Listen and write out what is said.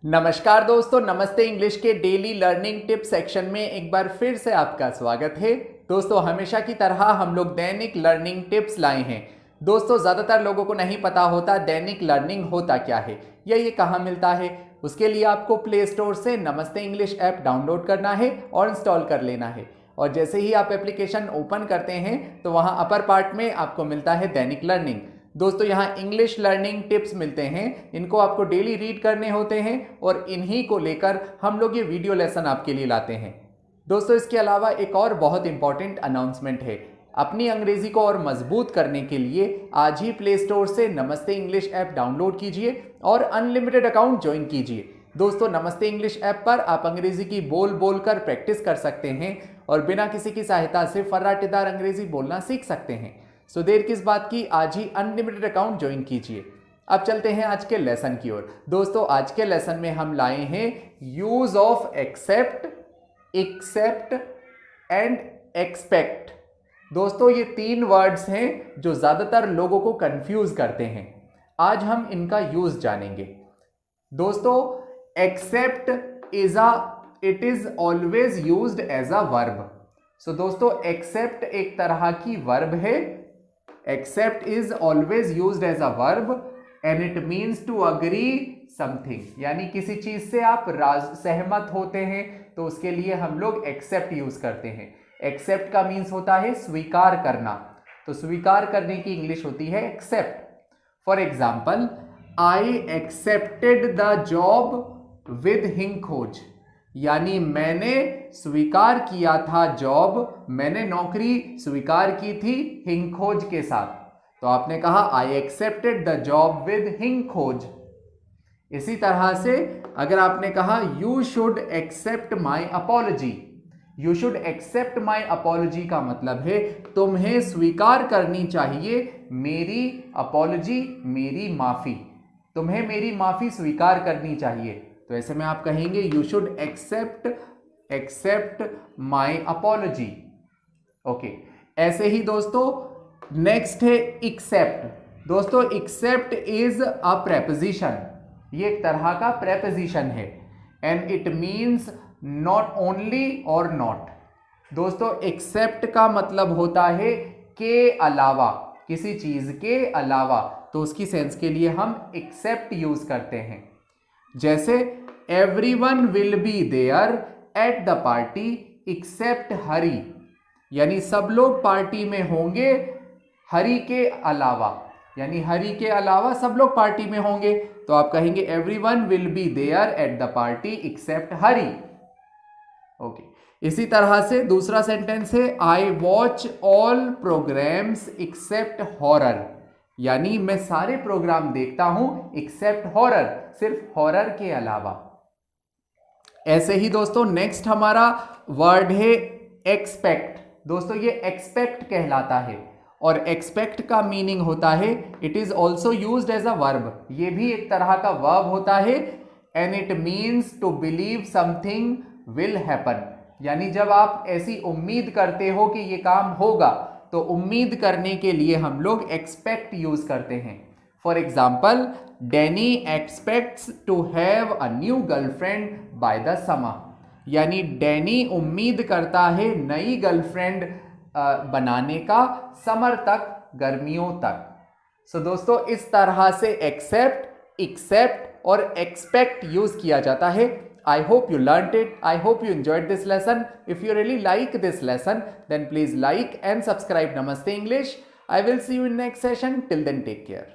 नमस्कार दोस्तों, नमस्ते इंग्लिश के डेली लर्निंग टिप सेक्शन में एक बार फिर से आपका स्वागत है। दोस्तों, हमेशा की तरह हम लोग दैनिक लर्निंग टिप्स लाए हैं। दोस्तों, ज़्यादातर लोगों को नहीं पता होता दैनिक लर्निंग होता क्या है या ये कहाँ मिलता है। उसके लिए आपको प्ले स्टोर से नमस्ते इंग्लिश ऐप डाउनलोड करना है और इंस्टॉल कर लेना है। और जैसे ही आप एप्लीकेशन ओपन करते हैं तो वहाँ अपर पार्ट में आपको मिलता है दैनिक लर्निंग। दोस्तों, यहाँ इंग्लिश लर्निंग टिप्स मिलते हैं, इनको आपको डेली रीड करने होते हैं और इन्हीं को लेकर हम लोग ये वीडियो लेसन आपके लिए लाते हैं। दोस्तों, इसके अलावा एक और बहुत इंपॉर्टेंट अनाउंसमेंट है। अपनी अंग्रेजी को और मजबूत करने के लिए आज ही प्ले स्टोर से नमस्ते इंग्लिश ऐप डाउनलोड कीजिए और अनलिमिटेड अकाउंट ज्वाइन कीजिए। दोस्तों, नमस्ते इंग्लिश ऐप पर आप अंग्रेजी की बोल बोल कर प्रैक्टिस कर सकते हैं और बिना किसी की सहायता से फर्राटेदार अंग्रेजी बोलना सीख सकते हैं। सो देर किस बात की, आज ही अनलिमिटेड अकाउंट ज्वाइन कीजिए। अब चलते हैं आज के लेसन की ओर। दोस्तों, आज के लेसन में हम लाए हैं use of accept, accept and expect. दोस्तों, ये तीन वर्ड्स हैं जो ज्यादातर लोगों को कंफ्यूज करते हैं। आज हम इनका यूज जानेंगे। दोस्तों, accept it is always used as a verb. So दोस्तों, एक्सेप्ट एक तरह की वर्ब है। Accept is always used as a verb and it means to agree something, यानी किसी चीज से आप सहमत होते हैं तो उसके लिए हम लोग एक्सेप्ट यूज करते हैं। एक्सेप्ट का मीन्स होता है स्वीकार करना, तो स्वीकार करने की इंग्लिश होती है accept. For example, I accepted the job with हिंखोज, यानी मैंने स्वीकार किया था जॉब, मैंने नौकरी स्वीकार की थी हिंखोज के साथ। तो आपने कहा I accepted the job with हिंखोज। इसी तरह से अगर आपने कहा you should accept my apology, you should accept my apology का मतलब है तुम्हें स्वीकार करनी चाहिए मेरी अपॉलजी, मेरी माफी, तुम्हें मेरी माफी स्वीकार करनी चाहिए। तो ऐसे में आप कहेंगे you should accept my apology. Okay, ऐसे ही दोस्तों नेक्स्ट है एक्सेप्ट। दोस्तों, एक्सेप्ट इज अ प्रेपोजिशन, ये एक तरह का प्रेपोजिशन है and it means not only और नॉट। दोस्तों, एक्सेप्ट का मतलब होता है के अलावा, किसी चीज के अलावा, तो उसकी सेंस के लिए हम एक्सेप्ट यूज करते हैं। जैसे everyone will be there at the party except Hari, यानी सब लोग पार्टी में होंगे हरी के अलावा, यानी हरी के अलावा सब लोग पार्टी में होंगे। तो आप कहेंगे everyone will be there at the party except Harry. Okay, इसी तरह से दूसरा सेंटेंस है I watch all programs except horror, यानी मैं सारे प्रोग्राम देखता हूं एक्सेप्ट हॉरर, सिर्फ हॉरर के अलावा। ऐसे ही दोस्तों नेक्स्ट हमारा वर्ड है एक्सपेक्ट। दोस्तों, ये एक्सपेक्ट कहलाता है और एक्सपेक्ट का मीनिंग होता है it is also used as a verb, ये भी एक तरह का वर्ब होता है and it means to believe something will happen, यानी जब आप ऐसी उम्मीद करते हो कि ये काम होगा तो उम्मीद करने के लिए हम लोग एक्सपेक्ट यूज करते हैं। For example, Danny expects to have a new girlfriend by the summer, यानी डैनी उम्मीद करता है नई गर्लफ्रेंड बनाने का समर तक, गर्मियों तक। सो दोस्तों, इस तरह से एक्सेप्ट, एक्सेप्ट और एक्सपेक्ट यूज किया जाता है। I hope you learned it. I hope you enjoyed this lesson. If you really like this lesson, then please like and subscribe Namaste English. I will see you in next session. Till then, take care.